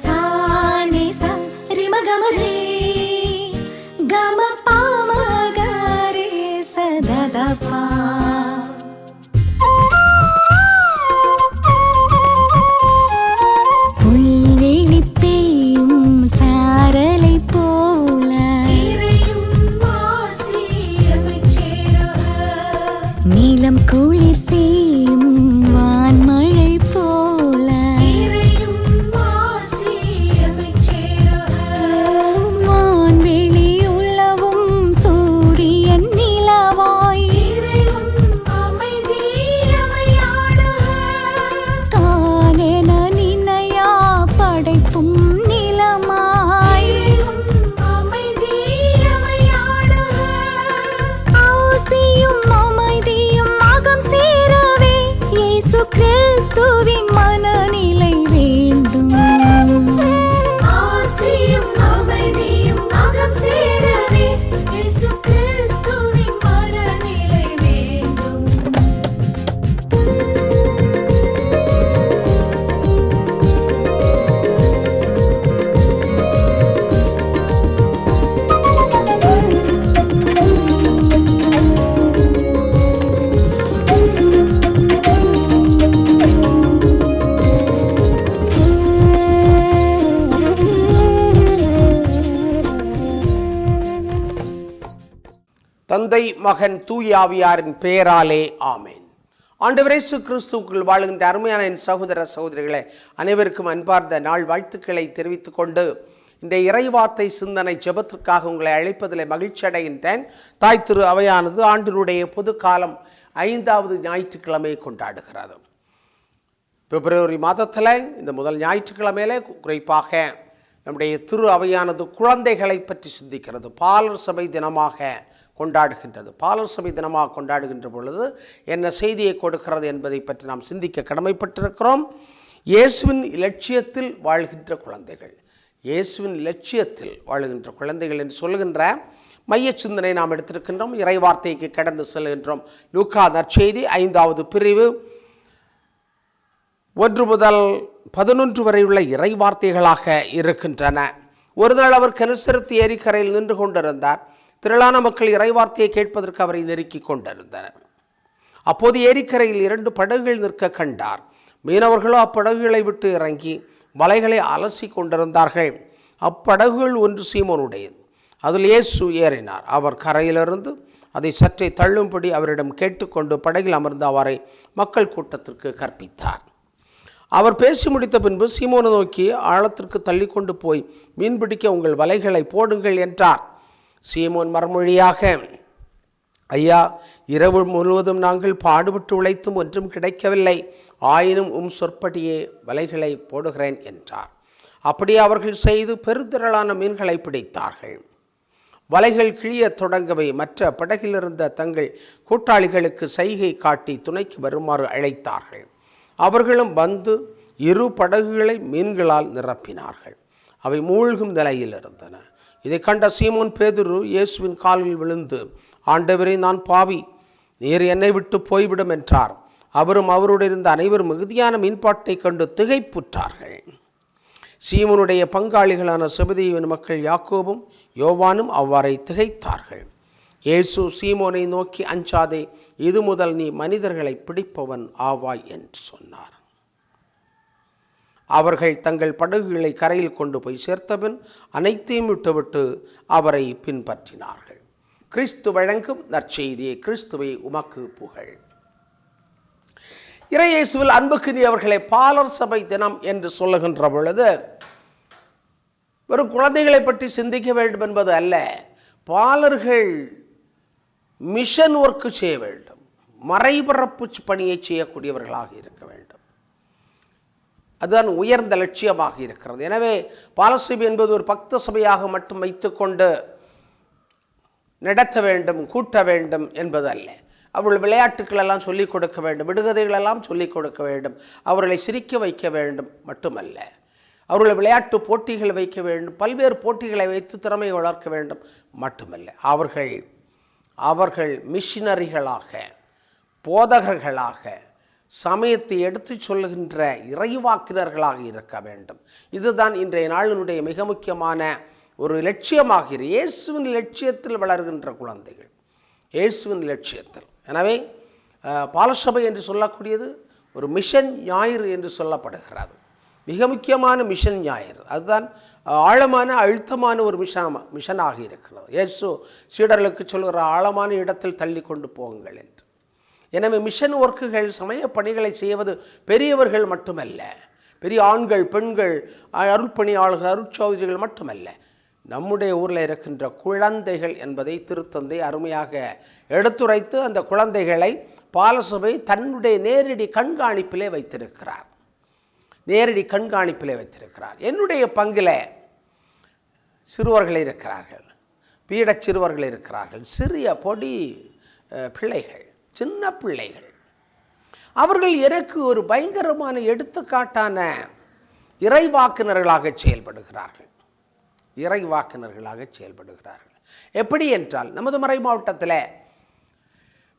sa ni sa ri ma ga ma re ga ma pa ma ga re sa da da pa. புல்வெளி பெய்யும் சாரலை போல நீலம் குளிர் செய்யும் வான்மழை போல வான்வெளி உலவும் சூரியன் நிலவாய் தானென நினையா படைப்பும் நிலமாய் ஆசியும் அமைதியும் அகம் சேரவே இயேசு கிறிஸ்துவின் மனநிலை வேண்டும். ஆசியும் அமைதியும் அகம் சேரவே இயேசு கிறிஸ்துவின் மனநிலை வேண்டும். தந்தை மகன் தூய ஆவியாரின் பெயராலே ஆமேன். ஆண்டவர் இயேசு கிறிஸ்துவுக்குள் வாழுகின்ற அருமையான என் சகோதர சகோதரிகளே, அனைவருக்கும் அன்பார்ந்த நாள் வாழ்த்துக்களை தெரிவித்துக் கொண்டு இந்த இறைவார்த்தை சிந்தனை ஜெபத்திற்காக உங்களை அழைப்பதில் மகிழ்ச்சி அடைகின்றேன். தாய் திரு அவையானது ஆண்டினுடைய பொது காலம் 5வது ஞாயிற்றுக்கிழமை கொண்டாடுகிறது. பிப்ரவரி மாதத்தில் இந்த முதல் ஞாயிற்றுக்கிழமையிலே குறிப்பாக நம்முடைய திரு அவையானது குழந்தைகளை பற்றி சிந்திக்கிறது. பாலர் சபை தினமாக கொண்டாடுகின்றது. பாலர் சபை தினமாக கொண்டாடுகின்ற பொழுது என்ன செய்தியை கொடுக்கிறது என்பதை பற்றி நாம் சிந்திக்க கடமைப்பட்டிருக்கிறோம். இயேசுவின் இலட்சியத்தில் வாழ்கின்ற குழந்தைகள், இயேசுவின் இலட்சியத்தில் வாழ்கின்ற குழந்தைகள் என்று சொல்லுகின்ற மைய சிந்தனை நாம் எடுத்திருக்கின்றோம். இறைவார்த்தைக்கு கடந்து செல்கின்றோம். லூக்கா நற்செய்தி 5வது பிரிவு 1 முதல் 11 வரை உள்ள இறைவார்த்தைகளாக இருக்கின்றன. ஒரு நாள் அவர் கெனசரத்து ஏரிக்கரையில் நின்று கொண்டிருந்தார். திரளான மக்கள் இறைவார்த்தையை கேட்பதற்கு அவரை நெருக்கி கொண்டிருந்தனர். அப்போது ஏரிக்கரையில் 2 படகுகள் நிற்க கண்டார். மீனவர்களோ அப்படகுகளை விட்டு இறங்கி வலைகளை அலசி கொண்டிருந்தார்கள். அப்படகுகள் ஒன்று சீமோனுடையது. அதில் இயேசு ஏறினார். அவர் கரையிலிருந்து அதை சற்றே தள்ளும்படி அவரிடம் கேட்டுக்கொண்டு படகில் அமர்ந்து அவரை மக்கள் கூட்டத்திற்கு கற்பித்தார். அவர் பேசி முடித்த பின்பு சீமோனை நோக்கி, ஆழத்திற்கு தள்ளி கொண்டு போய் மீன்பிடிக்க உங்கள் வலைகளை போடுங்கள் என்றார். சீமோன் மறுமொழியாக, ஐயா, இரவு முழுவதும் நாங்கள் பாடுபட்டு உழைத்தும் ஒன்றும் கிடைக்கவில்லை. ஆயினும் சொற்படியே வலைகளை போடுகிறேன் என்றார். அப்படியே அவர்கள் செய்து பெருந்திரளான மீன்களை பிடித்தார்கள். வலைகள் கிழிய தொடங்கவே மற்ற படகில் இருந்த தங்கள் கூட்டாளிகளுக்கு சைகை காட்டி துணைக்கு வருமாறு அழைத்தார்கள். அவர்களும் வந்து 2 படகுகளை மீன்களால் நிரப்பினார்கள். அவை மூழ்கும் நிலையில் இருந்தன. இதை கண்ட சீமோன் பேதுரு இயேசுவின் காலில் விழுந்து, ஆண்டவரே, நான் பாவி, நீர் என்னை விட்டு போய்விடும் என்றார். அவரும் அவருடைய இருந்த அனைவரும் மிகுதியான மீன்பாட்டை கண்டு திகைப்புற்றார்கள். சீமோனுடைய பங்காளிகளான செபதேயுவின் மக்கள் யாக்கோபும் யோவானும் அவ்வாறே திகைத்தார்கள். இயேசு சீமோனை நோக்கி, அஞ்சாதே, இது முதல் நீ மனிதர்களை பிடிப்பவன் ஆவாய் என்று சொன்னார். அவர்கள் தங்கள் படகுகளை கரையில் கொண்டு போய் சேர்த்தபின் அனைத்தையும் விட்டுவிட்டு அவரை பின்பற்றினார்கள். கிறிஸ்து வழங்கும் நற்செய்தியை. கிறிஸ்துவை உமக்கு புகழ். இறையேசுவில் அன்புக்குரியவர்களை, பாலர் சபை தினம் என்று சொல்லுகின்ற பொழுது வெறும் குழந்தைகளை பற்றி சிந்திக்க வேண்டும் என்பது அல்ல. பாலர்கள் மிஷன் ஒர்க்கு செய்ய வேண்டும், மறைபரப்பு பணியை செய்யக்கூடியவர்களாக இருக்க வேண்டும். அதுதான் உயர்ந்த லட்சியமாக இருக்கிறது. எனவே பாலர் சபை என்பது ஒரு பக்த சபையாக மட்டும் வைத்துக்கொண்டு நடத்த வேண்டும், கூட்ட வேண்டும் என்பது அல்ல. அவர்கள் விளையாட்டுக்களெல்லாம் சொல்லிக் கொடுக்க வேண்டும், விடுகதைகளெல்லாம் சொல்லிக் கொடுக்க வேண்டும், அவர்களை சிரிக்க வைக்க வேண்டும் மட்டுமல்ல, அவர்களை விளையாட்டு போட்டிகள் வைக்க வேண்டும், பல்வேறு போட்டிகளை வைத்து திறமையை வளர்க்க வேண்டும் மட்டுமல்ல. அவர்கள் மிஷினரிகளாக, போதகர்களாக, சமயத்தை எடுத்து சொல்லுகின்ற இறைவாக்கினர்களாக இருக்க வேண்டும். இதுதான் இன்றைய நாளினுடைய மிக முக்கியமான ஒரு லட்சியமாகிறது. இயேசுவின் லட்சியத்தில் வளர்கின்ற குழந்தைகள், இயேசுவின் லட்சியத்தில். எனவே பாலசபை என்று சொல்லக்கூடியது ஒரு மிஷன் ஞாயிறு என்று சொல்லப்படுகிறது. மிக முக்கியமான மிஷன் ஞாயிறு. அதுதான் ஆழமான அழுத்தமான ஒரு மிஷனாக இருக்கிறது. இயேசு சீடர்களுக்கு சொல்கிற ஆழமான இடத்தில் தள்ளி கொண்டு போங்கள் என்று. எனவே மிஷன் ஒர்க்குகள், சமய பணிகளை செய்வது பெரியவர்கள் மட்டுமல்ல, பெரிய ஆண்கள், பெண்கள், அருள்பணியாளர்கள், அருட்சௌதரிகள் மட்டுமல்ல, நம்முடைய ஊரில் இருக்கின்ற குழந்தைகள் என்பதை திருத்தந்தை அருமையாக எடுத்துரைத்து அந்த குழந்தைகளை பாலசபை தன்னுடைய நேரடி கண்காணிப்பிலே வைத்திருக்கிறார். என்னுடைய பங்கில் சிறுவர்கள் இருக்கிறார்கள், பீடச் சிறுவர்கள் இருக்கிறார்கள், சிறிய பொடி பிள்ளைகள், சின்ன பிள்ளைகள். அவர்கள் எனக்கு ஒரு பயங்கரமான எடுத்துக்காட்டான இறைவாக்கினர்களாக செயல்படுகிறார்கள். எப்படி என்றால், நமது மறை மாவட்டத்தில்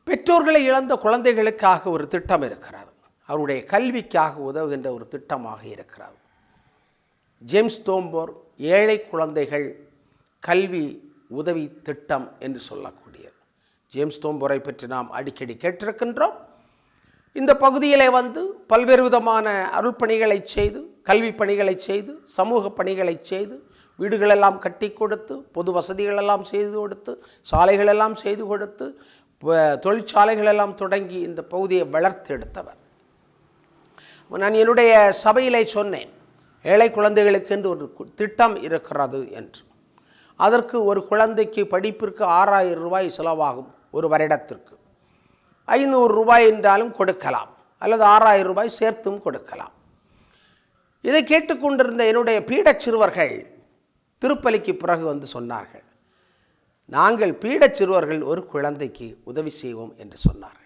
பெற்றோர்களை இழந்த குழந்தைகளுக்காக ஒரு திட்டம் இருக்கிறது. அவருடைய கல்விக்காக உதவுகின்ற ஒரு திட்டமாக இருக்கிறது. ஜேம்ஸ் தோம்போர் ஏழை குழந்தைகள் கல்வி உதவி திட்டம் என்று சொல்லக்கூடியது. ஜேம்ஸ் தோம்போரை பற்றி நாம் அடிக்கடி கேட்டிருக்கின்றோம். இந்த பகுதியிலே வந்து பல்வேறு விதமான அருள் பணிகளை செய்து, கல்வி பணிகளை செய்து, சமூக பணிகளை செய்து, வீடுகளெல்லாம் கட்டி கொடுத்து, பொது வசதிகளெல்லாம் செய்து கொடுத்து, சாலைகளெல்லாம் செய்து கொடுத்து, தொழிற்சாலைகளெல்லாம் தொடங்கி இந்த பகுதியை வளர்த்தெடுத்தவர். நான் என்னுடைய சபையிலே சொன்னேன், ஏழை குழந்தைகளுக்கு என்று ஒரு திட்டம் இருக்கிறது என்று. அதற்கு ஒரு குழந்தைக்கு படிப்பிற்கு 6000 ரூபாய் செலவாகும். ஒரு வருடத்திற்கு 500 ரூபாய் என்றாலும் கொடுக்கலாம், அல்லது 6000 ரூபாய் சேர்த்தும் கொடுக்கலாம். இதை கேட்டுக்கொண்டிருந்த என்னுடைய பீடச் சிறுவர்கள் திருப்பலிக்கு பிறகு வந்து சொன்னார்கள், நாங்கள் பீடச் சிறுவர்கள் ஒரு குழந்தைக்கு உதவி செய்வோம் என்று சொன்னார்கள்.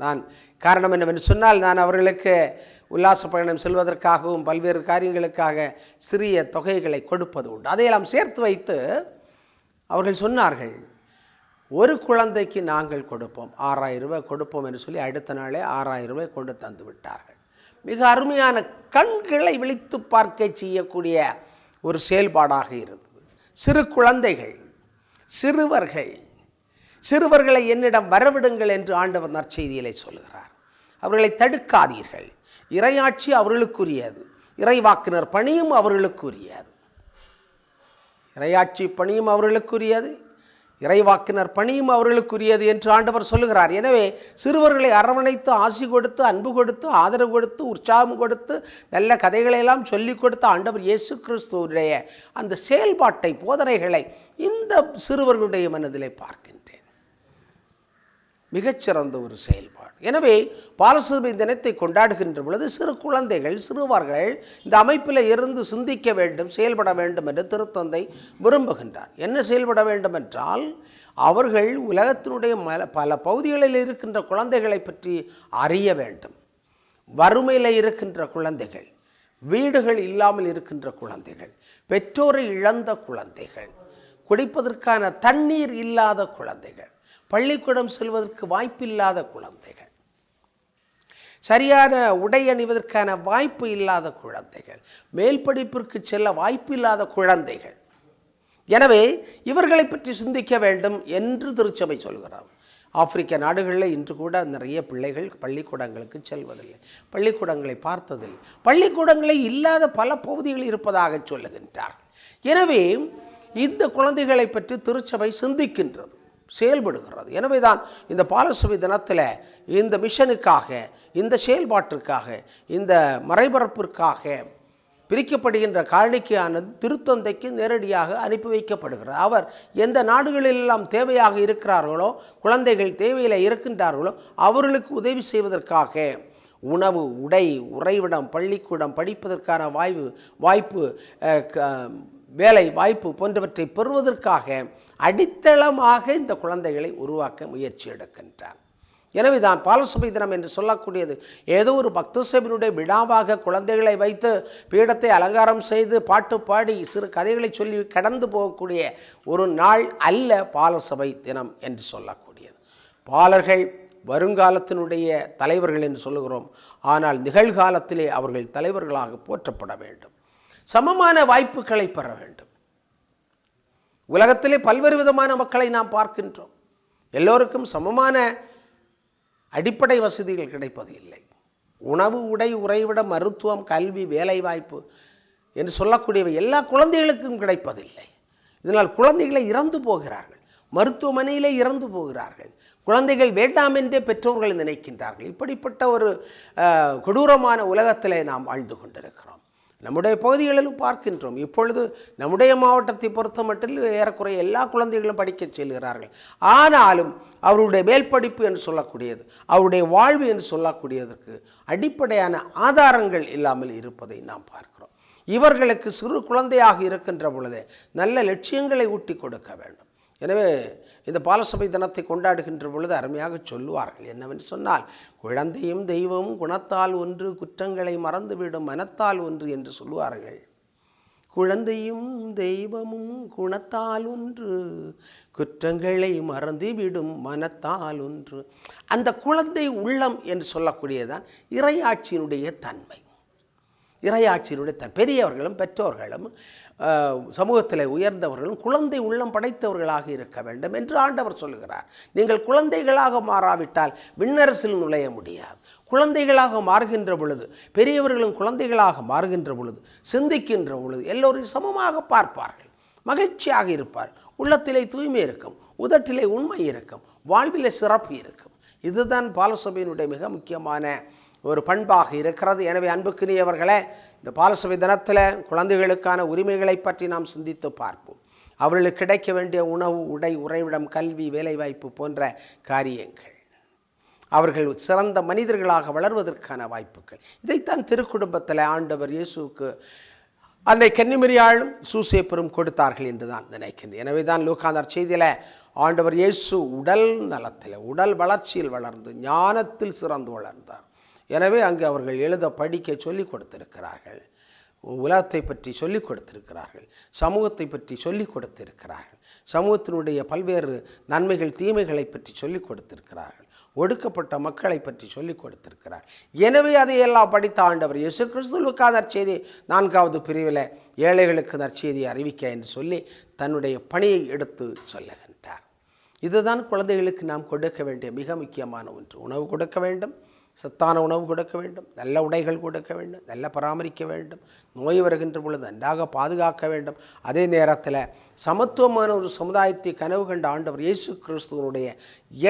நான் காரணம் என்னவென்று சொன்னால், நான் அவர்களுக்கு உல்லாச பயணம் செல்வதற்காகவும் பல்வேறு காரியங்களுக்காக சிறிய தொகைகளை கொடுப்பது உண்டு. அதையெல்லாம் சேர்த்து வைத்து அவர்கள் சொன்னார்கள், ஒரு குழந்தைக்கு நாங்கள் கொடுப்போம், 6000 ரூபாய் கொடுப்போம் என்று சொல்லி அடுத்த நாளே 6000 ரூபாய் கொண்டு தந்து விட்டார்கள். மிக அருமையான, கண்களை விழித்து பார்க்க செய்யக்கூடிய ஒரு செயல்பாடாக இருந்தது. சிறு குழந்தைகள், சிறுவர்களை என்னிடம் வரவிடுங்கள் என்று ஆண்டவர் நற்செய்தியிலே சொல்கிறார். அவர்களை தடுக்காதீர்கள். இறையாட்சி அவர்களுக்குரியது, இறைவாக்கினர் பணியும் அவர்களுக்குரியது. இறைவாக்கினர் பணியும் அவர்களுக்குரியது என்று ஆண்டவர் சொல்லுகிறார். எனவே சிறுவர்களை அரவணைத்து, ஆசி கொடுத்து, அன்பு கொடுத்து, ஆதரவு கொடுத்து, உற்சாகம் கொடுத்து, நல்ல கதைகளையெல்லாம் சொல்லிக் கொடுத்து ஆண்டவர் இயேசு கிறிஸ்துவுடைய அந்த செயல்பாட்டை, போதனைகளை இந்த சிறுவர்களுடைய மனதிலே பார்க்கின்றேன். மிகச்சிறந்த ஒரு செயல்பாடு. எனவே பாலசபை தினத்தை கொண்டாடுகின்ற பொழுது சிறு குழந்தைகள், சிறுவர்கள் இந்த அமைப்பில் இருந்து சிந்திக்க வேண்டும், செயல்பட வேண்டும் என்று திருத்தந்தை விரும்புகின்றார். என்ன செயல்பட வேண்டும் என்றால், அவர்கள் உலகத்தினுடைய பல பகுதிகளில் இருக்கின்ற குழந்தைகளை பற்றி அறிய வேண்டும். வறுமையில் இருக்கின்ற குழந்தைகள், வீடுகள் இல்லாமல் இருக்கின்ற குழந்தைகள், பெற்றோரை இழந்த குழந்தைகள், குடிப்பதற்கான தண்ணீர் இல்லாத குழந்தைகள், பள்ளிக்கூடம் செல்வதற்கு வாய்ப்பில்லாத குழந்தைகள், சரியான உடை அணிவதற்கான வாய்ப்பு இல்லாத குழந்தைகள், மேல் படிப்பிற்கு செல்ல வாய்ப்பில்லாத குழந்தைகள். எனவே இவர்களை பற்றி சிந்திக்க வேண்டும் என்று திருச்சபை சொல்கிறார். ஆப்பிரிக்க நாடுகளில் இன்று கூட நிறைய பிள்ளைகள் பள்ளிக்கூடங்களுக்கு செல்வதில்லை, பள்ளிக்கூடங்களை பார்த்ததில்லை, பள்ளிக்கூடங்களே இல்லாத பல பகுதிகள் இருப்பதாக சொல்லுகின்றார். எனவே இந்த குழந்தைகளை பற்றி திருச்சபை சிந்திக்கின்றது, செயல்படுகிறது. எனவே தான் இந்த பாலசபை தினத்தில் இந்த மிஷனுக்காக, இந்த செயல்பாட்டிற்காக, இந்த மறைபரப்பிற்காக பிரிக்கப்படுகின்ற காணிக்கையானது திருத்தந்தைக்கு நேரடியாக அனுப்பி வைக்கப்படுகிறது. அவர் எந்த நாடுகளிலெல்லாம் தேவையாக இருக்கிறார்களோ, குழந்தைகள் தேவையில் இருக்கின்றார்களோ, அவர்களுக்கு உதவி செய்வதற்காக உணவு, உடை, உறைவிடம், பள்ளிக்கூடம், படிப்பதற்கான வாய்ப்பு, வேலை வாய்ப்பு போன்றவற்றை பெறுவதற்காக அடித்தளமாக இந்த குழந்தைகளை உருவாக்க முயற்சி எடுக்கின்றார். எனவே தான் பாலசபை தினம் என்று சொல்லக்கூடியது ஏதோ ஒரு பக்த சபையினுடைய விழாவாக குழந்தைகளை வைத்து பீடத்தை அலங்காரம் செய்து பாட்டு பாடி சிறு கதைகளை சொல்லி கடந்து போகக்கூடிய ஒரு நாள் அல்ல பாலசபை தினம் என்று சொல்லக்கூடியது. பாலர்கள் வருங்காலத்தினுடைய தலைவர்கள் என்று சொல்லுகிறோம். ஆனால் நிகழ்காலத்திலே அவர்கள் தலைவர்களாக போற்றப்பட வேண்டும். சமமான வாய்ப்புகளை பெற வேண்டும். உலகத்திலே பல்வேறு விதமான மக்களை நாம் பார்க்கின்றோம். எல்லோருக்கும் சமமான அடிப்படை வசதிகள் கிடைப்பது இல்லை. உணவு, உடை, உறைவிடம், மருத்துவம், கல்வி, வேலைவாய்ப்பு என்று சொல்லக்கூடியவை எல்லா குழந்தைகளுக்கும் கிடைப்பதில்லை. இதனால் குழந்தைகளை இறந்து போகிறார்கள், மருத்துவமனையிலே இறந்து போகிறார்கள். குழந்தைகள் வேண்டாம் என்றே பெற்றோர்கள் நினைக்கின்றார்கள். இப்படிப்பட்ட ஒரு கொடூரமான உலகத்திலே நாம் வாழ்ந்து கொண்டிருக்கிறோம். நம்முடைய பகுதிகளிலும் பார்க்கின்றோம். இப்பொழுது நம்முடைய மாவட்டத்தை பொறுத்த மட்டும் ஏறக்குறைய எல்லா குழந்தைகளும் படிக்க செல்கிறார்கள். ஆனாலும் அவருடைய மேல் படிப்பு என்று சொல்லக்கூடியது, அவருடைய வாழ்வு என்று சொல்லக்கூடியதற்கு அடிப்படையான ஆதாரங்கள் இல்லாமல் இருப்பதை நாம் பார்க்கிறோம். இவர்களுக்கு சிறு குழந்தையாக இருக்கின்ற பொழுதே நல்ல லட்சியங்களை ஊட்டி கொடுக்க வேண்டும். எனவே இந்த பாலசபை தினத்தை கொண்டாடுகின்ற பொழுது அருமையாக சொல்லுவார்கள். என்னவென்று சொன்னால், குழந்தையும் தெய்வமும் குணத்தால் ஒன்று, குற்றங்களை மறந்துவிடும் மனத்தால் ஒன்று என்று சொல்லுவார்கள். குழந்தையும் தெய்வமும் குணத்தால் ஒன்று, குற்றங்களை மறந்துவிடும் மனத்தால் ஒன்று. அந்த குழந்தை உள்ளம் என்று சொல்லக்கூடியதான் இறையாட்சியினுடைய தன்மை. இறையாட்சியினுடைய பெரியவர்களும் பெற்றோர்களும் சமூகத்தில் உயர்ந்தவர்களும் குழந்தை உள்ளம் படைத்தவர்களாக இருக்க வேண்டும் என்று ஆண்டவர் சொல்லுகிறார். நீங்கள் குழந்தைகளாக மாறாவிட்டால் விண்ணரசில் நுழைய முடியாது. குழந்தைகளாக மாறுகின்ற பொழுது, பெரியவர்களும் குழந்தைகளாக மாறுகின்ற பொழுது, சிந்திக்கின்ற பொழுது எல்லோரையும் சமமாக பார்ப்பார்கள், மகிழ்ச்சியாக இருப்பார். உள்ளத்திலே தூய்மை இருக்கும், உதட்டிலே உண்மை இருக்கும், வாழ்விலே சிறப்பு இருக்கும். இதுதான் பாலசபையினுடைய மிக முக்கியமான ஒரு பண்பாக இருக்கிறது. எனவே அன்புக்குரியவர்களே, இந்த பாலசபை தினத்தில் குழந்தைகளுக்கான உரிமைகளை பற்றி நாம் சிந்தித்து பார்ப்போம். அவர்களுக்கு கிடைக்க வேண்டிய உணவு, உடை, உறைவிடம், கல்வி, வேலைவாய்ப்பு போன்ற காரியங்கள், அவர்கள் சிறந்த மனிதர்களாக வளர்வதற்கான வாய்ப்புகள், இதைத்தான் திருக்குடும்பத்தில் ஆண்டவர் இயேசுவுக்கு அன்னை கன்னிமரியாளும் சூசேப்பரும் கொடுத்தார்கள் என்று தான் நினைக்கின்றேன். எனவே தான் லூக்காந்தர் செய்தியில் ஆண்டவர் இயேசு உடல் நலத்தில், உடல் வளர்ச்சியில் வளர்ந்து ஞானத்தில் சிறந்து வளர்ந்தார். எனவே அங்கு அவர்கள் எழுத படிக்க சொல்லிக் கொடுத்திருக்கிறார்கள், உலகத்தை பற்றி சொல்லிக் கொடுத்திருக்கிறார்கள், சமூகத்தை பற்றி சொல்லிக் கொடுத்திருக்கிறார்கள், சமூகத்தினுடைய பல்வேறு நன்மைகள் தீமைகளை பற்றி சொல்லிக் கொடுத்திருக்கிறார்கள், ஒடுக்கப்பட்ட மக்களை பற்றி சொல்லிக் கொடுத்திருக்கிறார். எனவே அதையெல்லாம் படித்த ஆண்டவர் இயேசு கிறிஸ்து லூக்கா நற்செய்தி 4வது பிரிவில் ஏழைகளுக்கு நற்செய்தியை அறிவிக்க என்று சொல்லி தன்னுடைய பணியை எடுத்து சொல்லுகின்றார். இதுதான் குழந்தைகளுக்கு நாம் கொடுக்க வேண்டிய மிக முக்கியமான ஒன்று. உணவு கொடுக்க வேண்டும், சத்தான உணவு கொடுக்க வேண்டும், நல்ல உடைகள் கொடுக்க வேண்டும், நல்ல பராமரிக்க வேண்டும், நோய் வருகின்ற பொழுது நன்றாக பாதுகாக்க வேண்டும். அதே நேரத்தில் சமத்துவமான ஒரு சமுதாயத்தை கனவு கண்ட ஆண்டவர் இயேசு கிறிஸ்துவனுடைய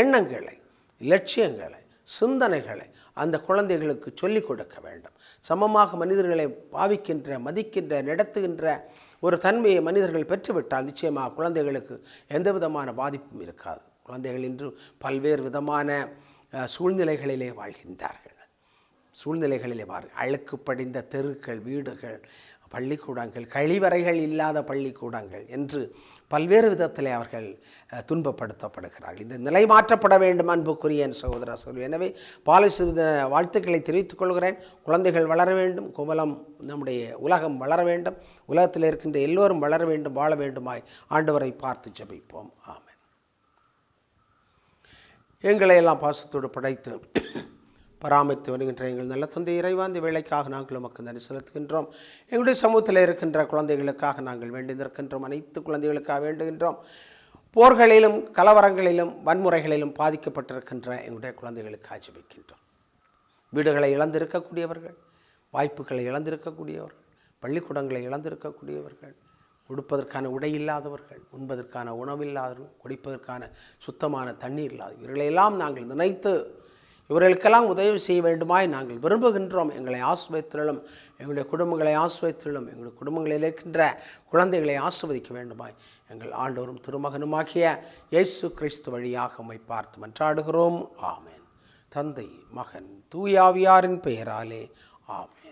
எண்ணங்களை, லட்சியங்களை, சிந்தனைகளை அந்த குழந்தைகளுக்கு சொல்லிக் கொடுக்க வேண்டும். சமமாக மனிதர்களை பாவிக்கின்ற, மதிக்கின்ற, நடத்துகின்ற ஒரு தன்மையை மனிதர்கள் பெற்றுவிட்டால் நிச்சயமாக குழந்தைகளுக்கு எந்த விதமான பாதிப்பும் இருக்காது. குழந்தைகள் இன்று பல்வேறு விதமான சூழ்நிலைகளிலே வாழ்கின்றார்கள். சூழ்நிலைகளிலே அழுக்கு படிந்த தெருக்கள், வீடுகள், பள்ளிக்கூடங்கள், கழிவறைகள் இல்லாத பள்ளிக்கூடங்கள் என்று பல்வேறு விதத்திலே அவர்கள் துன்பப்படுத்தப்படுகிறார்கள். இந்த நிலை மாற்றப்பட வேண்டும் அன்புக்குரிய என் சகோதர சகோதரி. எனவே பாலசபை வாழ்த்துக்களை தெரிவித்துக் கொள்கிறேன். குழந்தைகள் வளர வேண்டும், குமலம் நம்முடைய உலகம் வளர வேண்டும், உலகத்தில் இருக்கின்ற எல்லோரும் வளர வேண்டும், வாழ வேண்டுமாய் ஆண்டவரை பார்த்து ஜெபிப்போம். ஆமென். எங்களை எல்லாம் பாசத்தோடு படைத்து பராமரித்து வருகின்ற எங்கள் நல்ல தந்தை இறைவா, இந்த வேலைக்காக நாங்கள் உமக்கு நன்றி செலுத்துகின்றோம். எங்களுடைய சமூகத்தில் இருக்கின்ற குழந்தைகளுக்காக நாங்கள் வேண்டி நிற்கின்றோம். அனைத்து குழந்தைகளுக்காக வேண்டுகின்றோம். போர்களிலும் கலவரங்களிலும் வன்முறைகளிலும் பாதிக்கப்பட்டிருக்கின்ற எங்களுடைய குழந்தைகளுக்காக ஜெபிக்கின்றோம். வீடுகளை இழந்திருக்கக்கூடியவர்கள், வாய்ப்புகளை இழந்திருக்கக்கூடியவர்கள், பள்ளிக்கூடங்களை இழந்திருக்கக்கூடியவர்கள், உடுப்பதற்கான உடை இல்லாதவர்கள், உண்பதற்கான உணவில்லாதவர்கள், குடிப்பதற்கான சுத்தமான தண்ணீர் இல்லாதவர்கள், இவர்களையெல்லாம் நாங்கள் நினைத்து இவர்களுக்கெல்லாம் உதவி செய்ய வேண்டுமாய் நாங்கள் விரும்புகின்றோம். எங்களை ஆசிர்வதித்திலும், எங்களுடைய குடும்பங்களை ஆசிர்வதித்திலும், எங்களுடைய குடும்பங்களில் இருக்கின்ற குழந்தைகளை ஆசிர்வதிக்க வேண்டுமாய் எங்கள் ஆண்டவரும் திருமகனுமாகிய இயேசு கிறிஸ்து வழியாக உம்மை பார்த்து மன்றாடுகிறோம். ஆமென். தந்தை, மகன், தூய ஆவியாரின் பெயராலே ஆமென்.